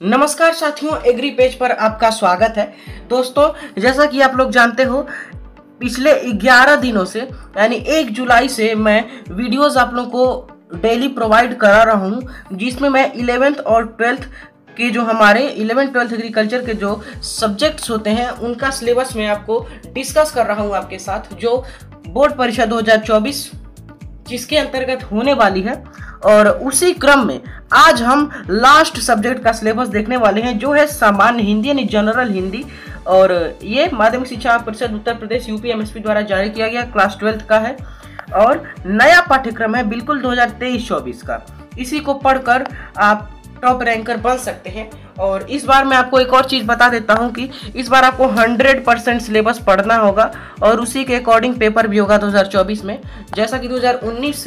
नमस्कार साथियों, agree page पर आपका स्वागत है। दोस्तों, जैसा कि आप लोग जानते हो, पिछले 11 दिनों से यानी 1 जुलाई से मैं वीडियोस आप लोगों को डेली प्रोवाइड करा रहा हूं, जिसमें मैं 11th और 12th के जो हमारे 11th 12th एग्रीकल्चर के जो सब्जेक्ट्स होते हैं उनका सिलेबस मैं आपको डिस्कस कर रहा हूं आपके साथ, जो बोर्ड परीक्षा 2024 जिसके अंतर्गत होने वाली है। और उसी क्रम में आज हम लास्ट सब्जेक्ट का सिलेबस देखने वाले हैं, जो है सामान्य हिंदी यानी जनरल हिंदी। और ये माध्यमिक शिक्षा परिषद उत्तर प्रदेश यूपी द्वारा जारी किया गया क्लास 12th का है और नया पाठ्यक्रम है बिल्कुल 2023-24 का। इसी को पढ़कर आप टॉप रैंकर बन सकते हैं। और इस बार मैं आपको एक और चीज़ बता देता हूं कि इस बार आपको 100% सिलेबस पढ़ना होगा और उसी के अकॉर्डिंग पेपर भी होगा 2024 में। जैसा कि 2019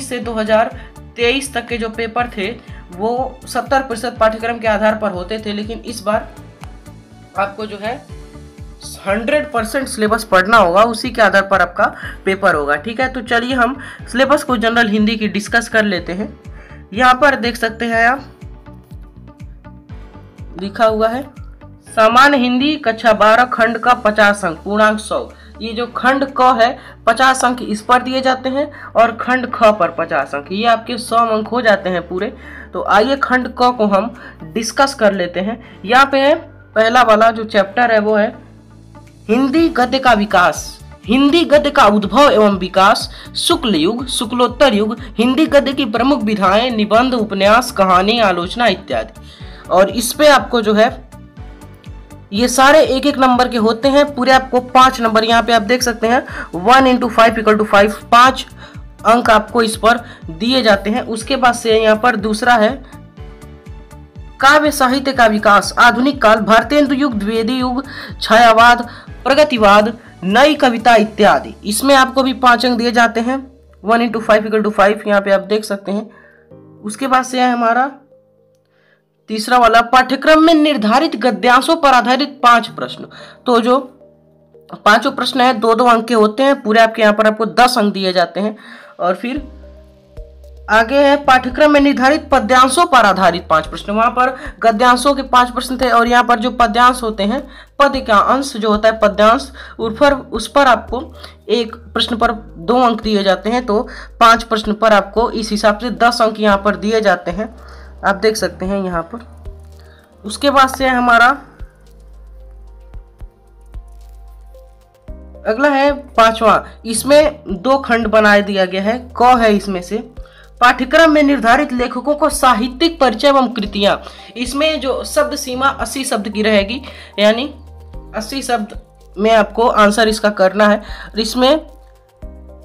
से 2023 तक के जो पेपर थे वो 70% पाठ्यक्रम के आधार पर होते थे, लेकिन इस बार आपको जो है 100% सिलेबस पढ़ना होगा, उसी के आधार पर आपका पेपर होगा। ठीक है, तो चलिए हम सिलेबस को जनरल हिंदी की डिस्कस कर लेते हैं। यहाँ पर देख सकते हैं आप, लिखा हुआ है सामान्य हिंदी कक्षा 12 खंड का 50 अंक पूर्णांक 100। ये जो खंड क है 50 अंक इस पर दिए जाते हैं और खंड ख पर 50 अंक, ये आपके 100 अंक हो जाते हैं पूरे। तो आइए खंड क को हम डिस्कस कर लेते हैं। यहाँ पे है पहला वाला जो चैप्टर है वो है हिंदी गद्य का विकास, हिंदी गद्य का उद्भव एवं विकास, शुक्ल युग, शुक्लोत्तर युग, हिंदी गद्य की प्रमुख विधाएं, निबंध, उपन्यास, कहानी, आलोचना इत्यादि। और इस पे आपको जो है ये सारे एक एक नंबर के होते हैं, पूरे आपको 5 नंबर यहाँ पे आप देख सकते हैं 1 × 5 = 5, 5 अंक आपको इस पर दिए जाते हैं। उसके बाद से यहाँ पर दूसरा है काव्य साहित्य का विकास, आधुनिक काल, भारतेंदु युग, द्विवेदी युग, छायावाद, प्रगतिवाद, नई कविता इत्यादि। इसमें आपको भी 5 अंक दिए जाते हैं 1 × 5 = 5, यहाँ पे आप देख सकते हैं। उसके बाद से है हमारा तीसरा वाला पाठ्यक्रम में निर्धारित गद्यांशों पर आधारित 5 प्रश्न। तो जो 5 प्रश्न है 2-2 अंक के होते हैं, पूरे आपके यहाँ पर आपको 10 अंक दिए जाते हैं। और फिर आगे है पाठ्यक्रम में निर्धारित पद्यांशों पर आधारित 5 प्रश्न। वहां पर गद्यांशों के 5 प्रश्न थे और यहाँ पर जो पद्यांश होते हैं, पद का अंश जो होता है पद्यांश, उस पर आपको एक प्रश्न पर 2 अंक दिए जाते हैं। तो 5 प्रश्न पर आपको इस हिसाब से 10 अंक यहाँ पर दिए जाते हैं, आप देख सकते हैं यहाँ पर। उसके बाद से हमारा अगला है 5वां, इसमें 2 खंड बना दिया गया है, क है इसमें से। पाठ्यक्रम में निर्धारित लेखकों को साहित्यिक परिचय एवं कृतियां, इसमें जो शब्द सीमा 80 शब्द की रहेगी, यानी 80 शब्द में आपको आंसर इसका करना है। इसमें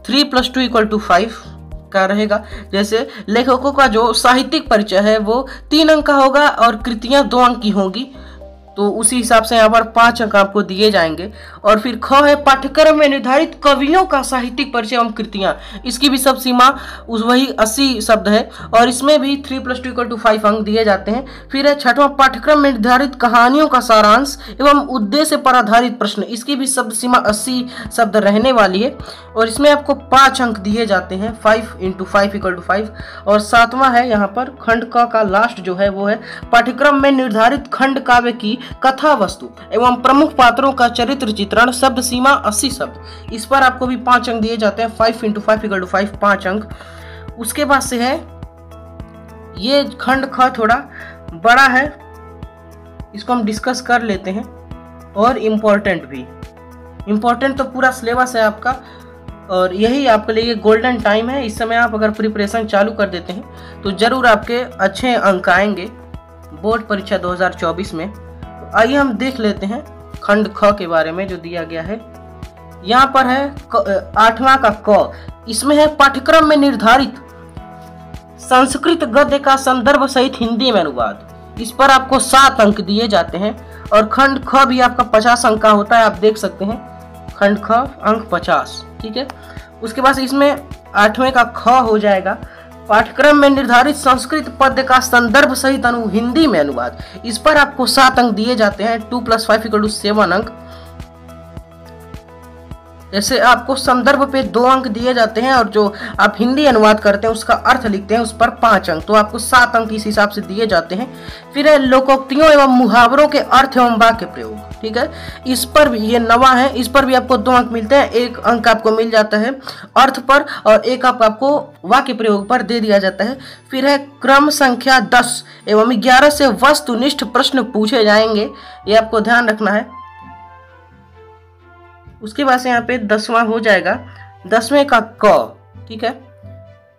3 + 2 = 5 का रहेगा। जैसे लेखकों का जो साहित्यिक परिचय है वो 3 अंक का होगा और कृतियां 2 अंक की होंगी, तो उसी हिसाब से यहाँ पर 5 अंक आपको दिए जाएंगे। और फिर ख है पाठ्यक्रम में निर्धारित कवियों का साहित्यिक परिचय एवं कृतियां, इसकी भी सब सीमा वही 80 शब्द है और इसमें भी 3 + 2 = 5 अंक दिए जाते हैं। फिर है 6वां पाठ्यक्रम में निर्धारित कहानियों का सारांश एवं उद्देश्य पर आधारित प्रश्न, इसकी भी शब्द सीमा 80 शब्द रहने वाली है और इसमें आपको 5 अंक दिए जाते हैं 5 × 5 = 5। और 7वां है यहाँ पर खंड क का लास्ट जो है वो है पाठ्यक्रम में निर्धारित खंड काव्य की कथा वस्तु एवं प्रमुख पात्रों का चरित्र चित्रण, शब्द सीमा 80 शब्द, इस पर आपको भी 5 अंक दिए जाते हैं 5 × 5 = 5, 5 अंक। उसके बाद से है ये खंड ख थोड़ा बड़ा है, इसको हम डिस्कस कर लेते हैं। और इम्पोर्टेंट भी, इम्पोर्टेंट तो पूरा सिलेबस है आपका और यही आपके लिए गोल्डन टाइम है। इस समय आप अगर प्रिपरेशन चालू कर देते हैं तो जरूर आपके अच्छे अंक आएंगे बोर्ड परीक्षा 2024 में। तो आइए हम देख लेते हैं खंड ख के बारे में जो दिया गया है। यहाँ पर है 8वां का क, इसमें है पाठ्यक्रम में निर्धारित संस्कृत गद्य का संदर्भ सहित हिंदी में अनुवाद, इस पर आपको 7 अंक दिए जाते हैं। और खंड ख भी आपका 50 अंक का होता है, आप देख सकते हैं खंड ख अंक 50। ठीक है, उसके बाद इसमें 8वें का ख हो जाएगा पाठ्यक्रम में निर्धारित संस्कृत पद्य का संदर्भ सहित हिंदी में अनुवाद, इस पर आपको 7 अंक दिए जाते हैं 2 + 5 = 7 अंक। जैसे आपको संदर्भ पे 2 अंक दिए जाते हैं और जो आप हिंदी अनुवाद करते हैं उसका अर्थ लिखते हैं उस पर 5 अंक, तो आपको 7 अंक इस हिसाब से दिए जाते हैं। फिर है लोकोक्तियों एवं मुहावरों के अर्थ एवं वाक्य प्रयोग, ठीक है, इस पर भी ये नवा है, इस पर भी आपको 2 अंक मिलते हैं। 1 अंक आपको मिल जाता है अर्थ पर और 1 आपको वाक्य प्रयोग पर दे दिया जाता है। फिर है क्रम संख्या 10 एवं 11 से वस्तुनिष्ठ प्रश्न पूछे जाएंगे, ये आपको ध्यान रखना है। उसके बाद से यहाँ पे 10वां हो जाएगा 10वें का क, ठीक है,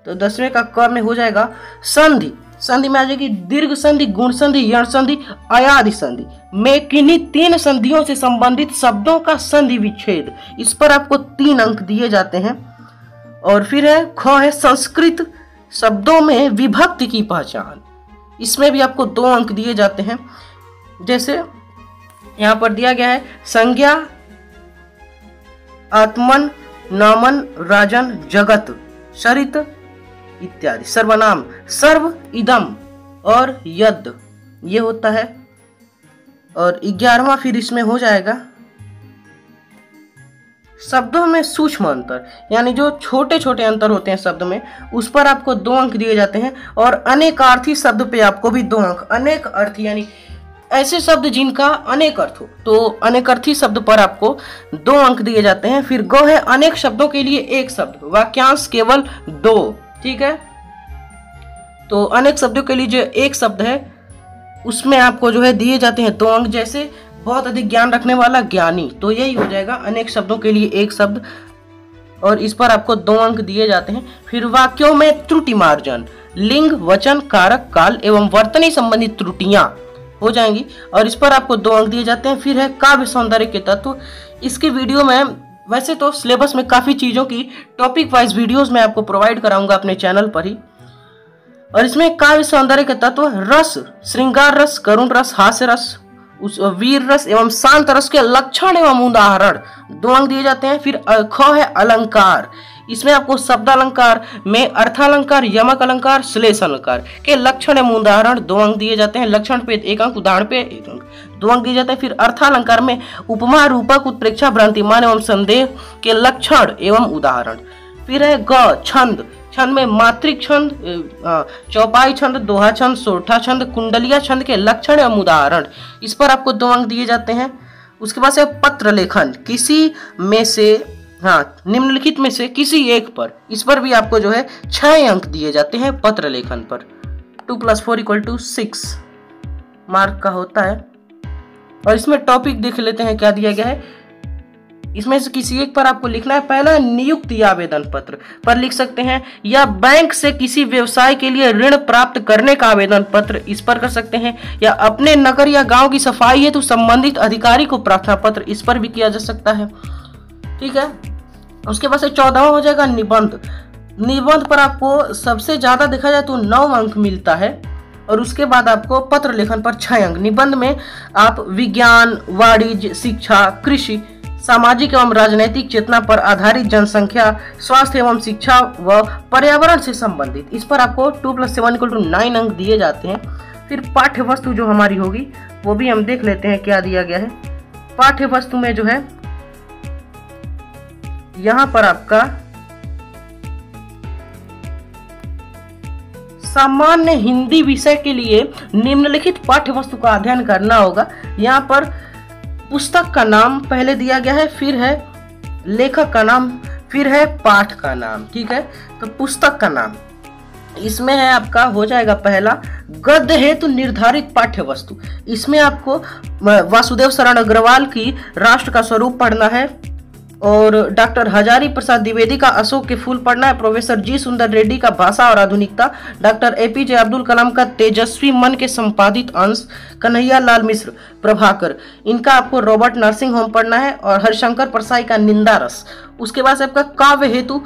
तो 10वें का क में हो जाएगा संधि। संधि में आ जाएगी दीर्घ संधि, गुण संधि, यण संधि, अयादि संधि में किन्हीं 3 संधियों से संबंधित शब्दों का संधि विच्छेद, इस पर आपको 3 अंक दिए जाते हैं। और फिर है ख है संस्कृत शब्दों में विभक्ति की पहचान, इसमें भी आपको 2 अंक दिए जाते हैं। जैसे यहाँ पर दिया गया है संज्ञा, आत्मन, नामन, राजन, जगत, सरित इत्यादि। सर्वनाम सर्व, इदम और यद, ये होता है। और 11वां फिर इसमें हो जाएगा शब्दों में सूक्ष्म अंतर, यानी जो छोटे छोटे अंतर होते हैं शब्द में, उस पर आपको 2 अंक दिए जाते हैं। और अनेकार्थी शब्द पे आपको भी 2 अंक, अनेक अर्थ यानी ऐसे शब्द जिनका अनेक अर्थ हो, तो अनेकार्थी शब्द पर आपको 2 अंक दिए जाते हैं। फिर गो है अनेक शब्दों के लिए 1 शब्द, वाक्यांश केवल 2, ठीक है, तो अनेक शब्दों के लिए जो 1 शब्द है उसमें आपको जो है दिए जाते हैं 2 अंक। जैसे बहुत अधिक ज्ञान रखने वाला ज्ञानी, तो यही हो जाएगा अनेक शब्दों के लिए 1 शब्द और इस पर आपको 2 अंक दिए जाते हैं। फिर वाक्यों में त्रुटि मार्जन, लिंग, वचन, कारक, काल एवं वर्तनी संबंधित त्रुटियां हो जाएंगी और इस पर आपको 2 अंक दिए जाते हैं। फिर है काव्य सौंदर्य के तत्व, इसके वीडियो में वैसे तो सिलेबस में काफी चीजों की टॉपिक वाइज वीडियोस मैं आपको प्रोवाइड कराऊंगा अपने चैनल पर ही। और इसमें काव्य सौंदर्य के तत्व रस, श्रृंगार रस, करुण रस, हास्य रस, उस वीर रस एवं शांत रस के लक्षण एवं उदाहरण 2 अंक दिए जाते हैं। फिर ख है अलंकार, इसमें आपको शब्द अलंकार में अर्थालंकार, यमक अलंकार, श्लेष अलंकार के लक्षण एवं उदाहरण 2 अंक दिए जाते हैं। लक्षण पे 1 अंक, उदाहरण पे 1 अंक, 2 अंक दिए जाते हैं। फिर अर्थालंकार में उपमा, रूपक, उत्प्रेक्षा, भ्रांतिमान एवं संदेह के लक्षण एवं उदाहरण। फिर है ग छंद, छंद में मात्रिक छंद, चौपाई छंद, दोहा छंद, सोरठा छंद, कुंडलिया छंद के लक्षण एवं उदाहरण, इस पर आपको 2 अंक दिए जाते हैं। उसके बाद से पत्र लेखन, किसी में से निम्नलिखित में से किसी एक पर, इस पर भी आपको जो है 6 अंक दिए जाते हैं पत्र लेखन पर। 2 + 4 = 6 मार्क का होता है। और इसमें टॉपिक देख लेते हैं क्या दिया गया है। इसमें से किसी एक पर आपको लिखना है। पहला नियुक्ति आवेदन पत्र पर लिख सकते हैं, या बैंक से किसी व्यवसाय के लिए ऋण प्राप्त करने का आवेदन पत्र, इस पर कर सकते हैं। या अपने नगर या गांव की सफाई है तो संबंधित अधिकारी को प्रार्थना पत्र, इस पर भी किया जा सकता है, ठीक है। उसके बाद से 14वां हो जाएगा निबंध। निबंध पर आपको सबसे ज्यादा देखा जाए तो 9 अंक मिलता है और उसके बाद आपको पत्र लेखन पर 6 अंक। निबंध में आप विज्ञान, वाणिज्य, शिक्षा, कृषि, सामाजिक एवं राजनैतिक चेतना पर आधारित जनसंख्या, स्वास्थ्य एवं शिक्षा व पर्यावरण से संबंधित, इस पर आपको 2 + 7 = 9 अंक दिए जाते हैं। फिर पाठ्य वस्तु जो हमारी होगी वो भी हम देख लेते हैं क्या दिया गया है। पाठ्य वस्तु में जो है यहाँ पर आपका सामान्य हिंदी विषय के लिए निम्नलिखित पाठ्य वस्तु का अध्ययन करना होगा। यहाँ पर पुस्तक का नाम पहले दिया गया है, फिर है लेखक का नाम, फिर है पाठ का नाम, ठीक है। तो पुस्तक का नाम इसमें है आपका हो जाएगा पहला गद्य हेतु निर्धारित पाठ्य वस्तु। इसमें आपको वासुदेव शरण अग्रवाल की राष्ट्र का स्वरूप पढ़ना है और डॉक्टर हजारी प्रसाद द्विवेदी का अशोक के फूल पढ़ना है, प्रोफेसर जी सुंदर रेड्डी का भाषा और आधुनिकता, डॉक्टर एपीजे अब्दुल कलाम का तेजस्वी मन के संपादित अंश, कन्हैया लाल मिश्र प्रभाकर इनका आपको रॉबर्ट नर्सिंग होम पढ़ना है और हरिशंकर परसाई का निंदा रस। उसके बाद से आपका काव्य हेतु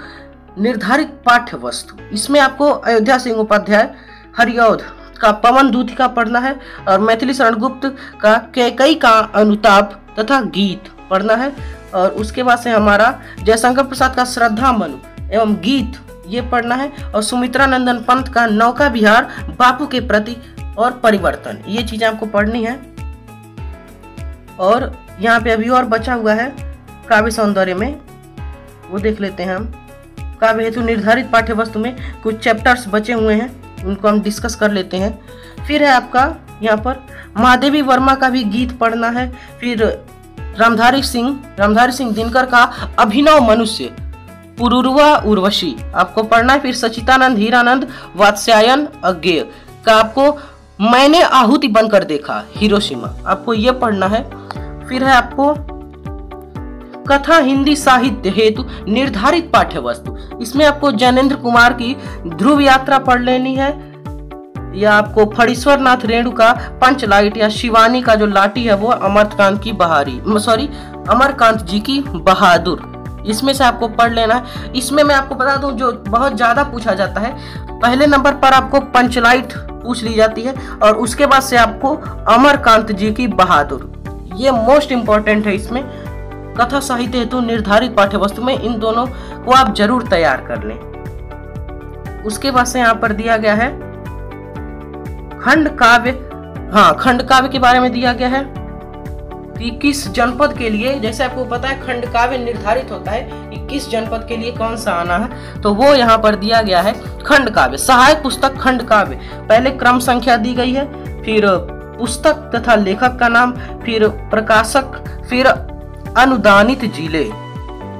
निर्धारित पाठ्य वस्तु, इसमें आपको अयोध्या सिंह उपाध्याय हरिऔध का पवन दूती का पढ़ना है और मैथिली शरण गुप्त का कैकई का अनुताप तथा गीत पढ़ना है। और उसके बाद से हमारा जयशंकर प्रसाद का श्रद्धा मनु एवं गीत ये पढ़ना है और सुमित्रा नंदन पंत का नौका विहार बापू के प्रति और परिवर्तन, ये चीजें आपको पढ़नी है। और यहाँ पे अभी और बचा हुआ है काव्य सौंदर्य में वो देख लेते हैं हम। काव्य हेतु निर्धारित पाठ्य वस्तु में कुछ चैप्टर्स बचे हुए हैं, उनको हम डिस्कस कर लेते हैं। फिर है आपका यहाँ पर महादेवी वर्मा का भी गीत पढ़ना है। फिर रामधारी सिंह दिनकर का अभिनव मनुष्य, पुरुरवा उर्वशी आपको पढ़ना है। फिर सचिदानंद हीरानंद वात्स्यायन अज्ञेय का आपको मैंने आहुति बनकर देखा हिरोशिमा, आपको ये पढ़ना है। फिर है आपको कथा हिंदी साहित्य हेतु निर्धारित पाठ्य वस्तु, इसमें आपको जैनेन्द्र कुमार की ध्रुव यात्रा पढ़ लेनी है, या आपको फणीश्वर नाथ रेणु का पंचलाइट, या शिवानी का जो लाठी है वो अमरकांत जी की बहादुर, इसमें से आपको पढ़ लेना है। इसमें मैं आपको बता दूं जो बहुत ज्यादा पूछा जाता है, पहले नंबर पर आपको पंचलाइट पूछ ली जाती है और उसके बाद से आपको अमरकांत जी की बहादुर, ये मोस्ट इंपॉर्टेंट है। इसमें कथा साहित्य हेतु निर्धारित पाठ्य वस्तु में इन दोनों को आप जरूर तैयार कर लें। उसके बाद से यहाँ पर दिया गया है खंड काव्य। हाँ, खंड काव्य के बारे में दिया गया है कि किस जनपद के लिए, जैसे आपको पता है खंड काव्य निर्धारित होता है कि किस जनपद के लिए कौन सा आना है, तो वो यहाँ पर दिया गया है खंड काव्य। सहायक पुस्तक खंड काव्य, पहले क्रम संख्या दी गई है, फिर पुस्तक तथा लेखक का नाम, फिर प्रकाशक, फिर अनुदानित जिले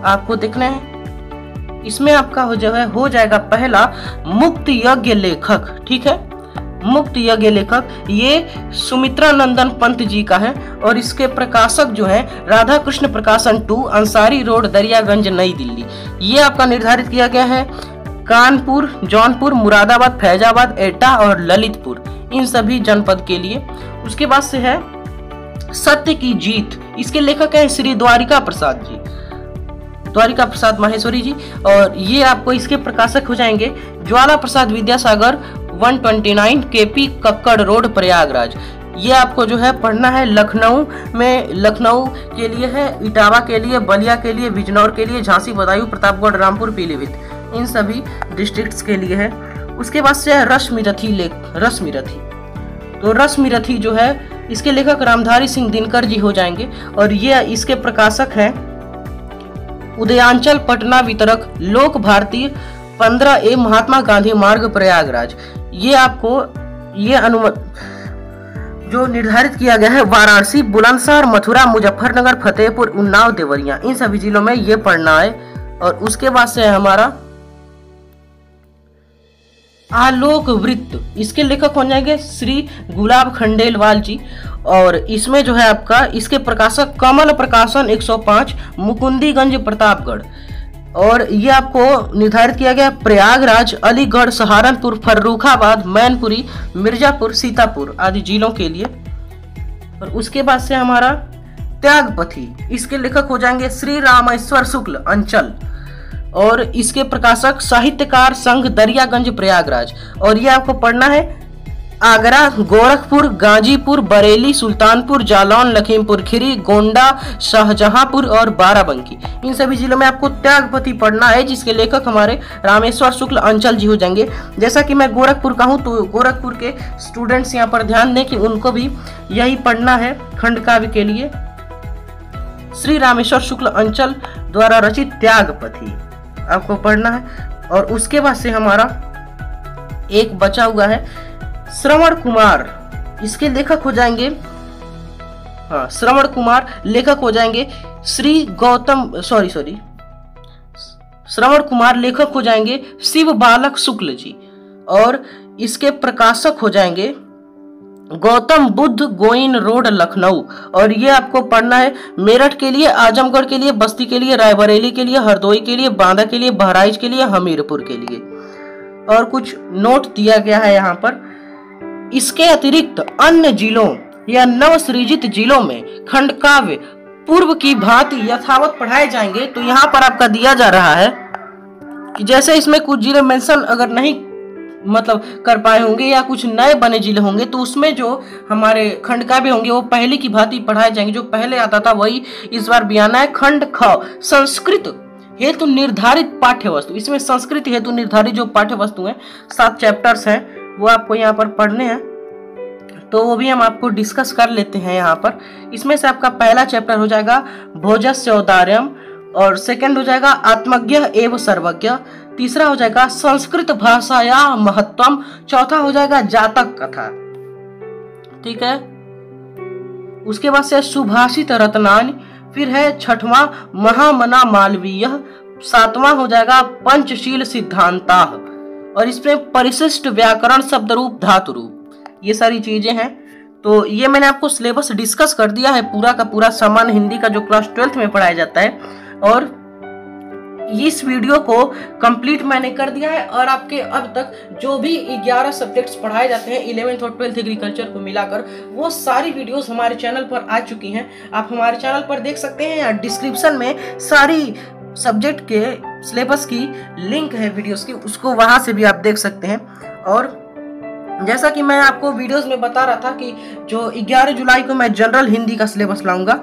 आपको देखना है। इसमें आपका हो जाएगा पहला मुक्त यज्ञ लेखक, ठीक है। मुक्त यज्ञ लेखक ये सुमित्रा नंदन पंत जी का है और इसके प्रकाशक जो है राधा कृष्ण प्रकाशन 2, अंसारी रोड, दरियागंज, नई दिल्ली। ये आपका निर्धारित किया गया है कानपुर, जौनपुर, मुरादाबाद, फैजाबाद, एटा और ललितपुर, इन सभी जनपद के लिए। उसके बाद से है सत्य की जीत, इसके लेखक है श्री द्वारिका प्रसाद माहेश्वरी जी, और ये आपको इसके प्रकाशक हो जाएंगे ज्वाला प्रसाद विद्यासागर 129 केपी कक्कड़ रोड, प्रयागराज। ये आपको जो है पढ़ना है लखनऊ के लिए है, इटावा के लिए, बलिया के लिए, बिजनौर के लिए, झांसी, बदायूं, प्रतापगढ़, रामपुर, पीलीभीत, इन सभी डिस्ट्रिक्ट्स के लिए है। उसके बाद से है रश्मिरथी, तो रश्मिरथी जो है इसके लेखक रामधारी सिंह दिनकर जी हो जाएंगे और ये इसके प्रकाशक हैं उदयांचल पटना वितरक, लोक भारती 15A महात्मा गांधी मार्ग, प्रयागराज। ये आपको जो निर्धारित किया गया है वाराणसी, बुलंदशहर, मथुरा, मुजफ्फरनगर, फतेहपुर, उन्नाव, देवरिया, इन सभी जिलों में ये पढ़ना है। और उसके बाद से है हमारा आलोक वृत्त, इसके लेखक हो जाएंगे श्री गुलाब खंडेलवाल जी और इसमें जो है आपका इसके प्रकाशक कमल प्रकाशन 105, मुकुंदीगंज, प्रतापगढ़। और ये आपको निर्धारित किया गया प्रयागराज, अलीगढ़, सहारनपुर, फर्रुखाबाद, मैनपुरी, मिर्जापुर, सीतापुर आदि जिलों के लिए। और उसके बाद से हमारा त्यागपथी, इसके लेखक हो जाएंगे श्री रामेश्वर शुक्ल अंचल और इसके प्रकाशक साहित्यकार संघ, दरियागंज, प्रयागराज। और ये आपको पढ़ना है आगरा, गोरखपुर, गाजीपुर, बरेली, सुल्तानपुर, जालौन, लखीमपुर खीरी, गोंडा, शाहजहांपुर और बाराबंकी, इन सभी जिलों में आपको त्यागपति पढ़ना है जिसके लेखक हमारे रामेश्वर शुक्ल अंचल जी हो जाएंगे। जैसा कि मैं गोरखपुर का हूँ तो गोरखपुर के स्टूडेंट्स यहाँ पर ध्यान दें कि उनको भी यही पढ़ना है खंड काव्य के लिए, श्री रामेश्वर शुक्ल अंचल द्वारा रचित त्यागपति आपको पढ़ना है। और उसके बाद से हमारा एक बचा हुआ है श्रवण कुमार, इसके लेखक हो जाएंगे श्रवण कुमार, लेखक हो जाएंगे श्रवण कुमार, लेखक हो जाएंगे शिव बालक शुक्ल जी और इसके प्रकाशक हो जाएंगे गौतम बुद्ध गोइन रोड, लखनऊ। और ये आपको पढ़ना है मेरठ के लिए, आजमगढ़ के लिए, बस्ती के लिए, रायबरेली के लिए, हरदोई के लिए, बांदा के लिए, बहराइच के लिए, हमीरपुर के लिए। और कुछ नोट दिया गया है यहाँ पर, इसके अतिरिक्त अन्य जिलों या नवसृजित जिलों में खंड काव्य पूर्व की भांति यथावत पढ़ाए जाएंगे। तो यहाँ पर आपका दिया जा रहा है कि जैसे इसमें कुछ जिले मेंशन अगर नहीं कर पाए होंगे या कुछ नए बने जिले होंगे तो उसमें जो हमारे खंड काव्य होंगे वो पहले की भांति पढ़ाए जाएंगे, जो पहले आता था वही इस बार भी आना है। खंड ख संस्कृत हेतु निर्धारित पाठ्य वस्तु, इसमें संस्कृत हेतु निर्धारित जो पाठ्य वस्तु है 7 चैप्टर्स हैं वो आपको यहाँ पर पढ़ने हैं, तो वो भी हम आपको डिस्कस कर लेते हैं यहाँ पर। इसमें से आपका पहला चैप्टर हो जाएगा भोजस्य औदार्यम और सेकंड हो जाएगा आत्मज्ञ एवं सर्वज्ञ, तीसरा हो जाएगा संस्कृत भाषाया महत्वम, चौथा हो जाएगा जातक कथा। ठीक है, उसके बाद से सुभाषित रत्नानि, फिर है छठवां महामना मालवीय, सातवां हो जाएगा पंचशील सिद्धांता, और इसमें परिशिष्ट व्याकरण शब्द रूप धातु रूप, ये सारी चीजें हैं। तो ये मैंने आपको सिलेबस डिस्कस कर दिया है पूरा का पूरा सामान्य हिंदी का जो क्लास 12th में पढ़ाया जाता है, और इस वीडियो को कंप्लीट मैंने कर दिया है। और आपके अब तक जो भी 11 सब्जेक्ट्स पढ़ाए जाते हैं 11th और 12th एग्रीकल्चर को मिलाकर, वो सारी वीडियोस हमारे चैनल पर आ चुकी हैं। आप हमारे चैनल पर देख सकते हैं, या डिस्क्रिप्शन में सारी सब्जेक्ट के सिलेबस की लिंक है वीडियोस की, उसको वहां से भी आप देख सकते हैं। और जैसा कि मैं आपको वीडियोस में बता रहा था कि जो 11 जुलाई को मैं जनरल हिंदी का सिलेबस लाऊंगा,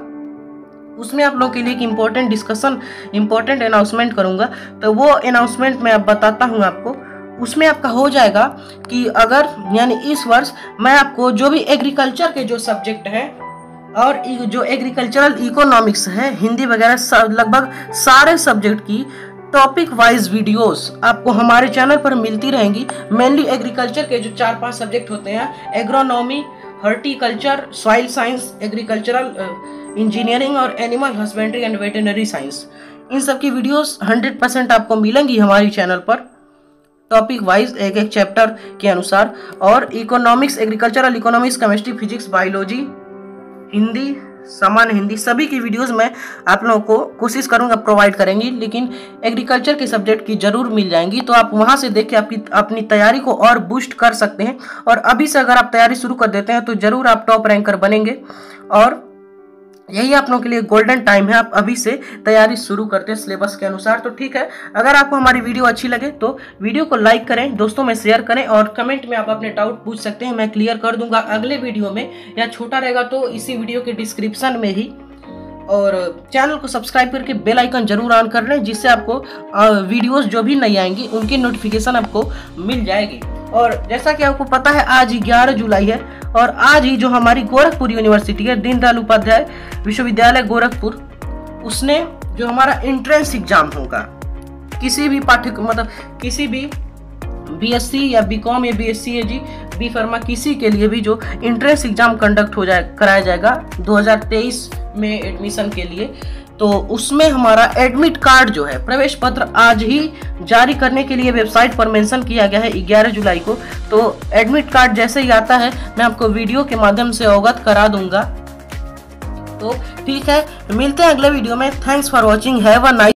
उसमें आप लोगों के लिए एक इम्पोर्टेंट डिस्कशन, इम्पोर्टेंट अनाउंसमेंट करूंगा। तो वो अनाउंसमेंट मैं अब बताता हूं आपको। उसमें आपका हो जाएगा कि अगर यानी इस वर्ष मैं आपको जो भी एग्रीकल्चर के जो सब्जेक्ट हैं और जो एग्रीकल्चरल इकोनॉमिक्स है, हिंदी वगैरह लगभग सारे सब्जेक्ट की टॉपिक वाइज वीडियोस आपको हमारे चैनल पर मिलती रहेंगी। मेनली एग्रीकल्चर के जो 4-5 सब्जेक्ट होते हैं, agronomy, horticulture, soil science, agricultural engineering और animal husbandry and veterinary science, इन सब की वीडियोस 100% आपको मिलेंगी हमारी चैनल पर, टॉपिक वाइज एक एक चैप्टर के अनुसार। और economics, agricultural economics, chemistry, physics, biology, Hindi, सामान्य हिंदी, सभी की वीडियोस में आप लोगों को कोशिश करूंगा प्रोवाइड करेंगी, लेकिन एग्रीकल्चर के सब्जेक्ट की जरूर मिल जाएंगी। तो आप वहां से देख के अपनी तैयारी को और बूस्ट कर सकते हैं। और अभी से अगर आप तैयारी शुरू कर देते हैं तो जरूर आप टॉप रैंकर बनेंगे, और यही आप लोगों के लिए गोल्डन टाइम है। आप अभी से तैयारी शुरू करते हैं सिलेबस के अनुसार। तो ठीक है, अगर आपको हमारी वीडियो अच्छी लगे तो वीडियो को लाइक करें, दोस्तों में शेयर करें, और कमेंट में आप अपने डाउट पूछ सकते हैं, मैं क्लियर कर दूंगा अगले वीडियो में, या छोटा रहेगा तो इसी वीडियो के डिस्क्रिप्शन में ही। और चैनल को सब्सक्राइब करके बेल आइकन जरूर ऑन कर लें, जिससे आपको वीडियोस जो भी नई आएंगी उनकी नोटिफिकेशन आपको मिल जाएगी। और जैसा कि आपको पता है आज 11 जुलाई है, और आज ही जो हमारी गोरखपुर यूनिवर्सिटी है, दीनदयाल उपाध्याय विश्वविद्यालय गोरखपुर, उसने जो हमारा एंट्रेंस एग्जाम होगा किसी भी मतलब किसी भी बीएससी या बीकॉम या बीएससी एजी बी फार्मा किसी के लिए भी जो एंट्रेंस एग्जाम कंडक्ट कराया जाएगा 2023 में एडमिशन के लिए, तो उसमें हमारा एडमिट कार्ड जो है, प्रवेश पत्र आज ही जारी करने के लिए वेबसाइट पर मेंशन किया गया है 11 जुलाई को। तो एडमिट कार्ड जैसे ही आता है मैं आपको वीडियो के माध्यम से अवगत करा दूंगा। तो ठीक है, मिलते हैं अगले वीडियो में। Thanks for watching, have a nice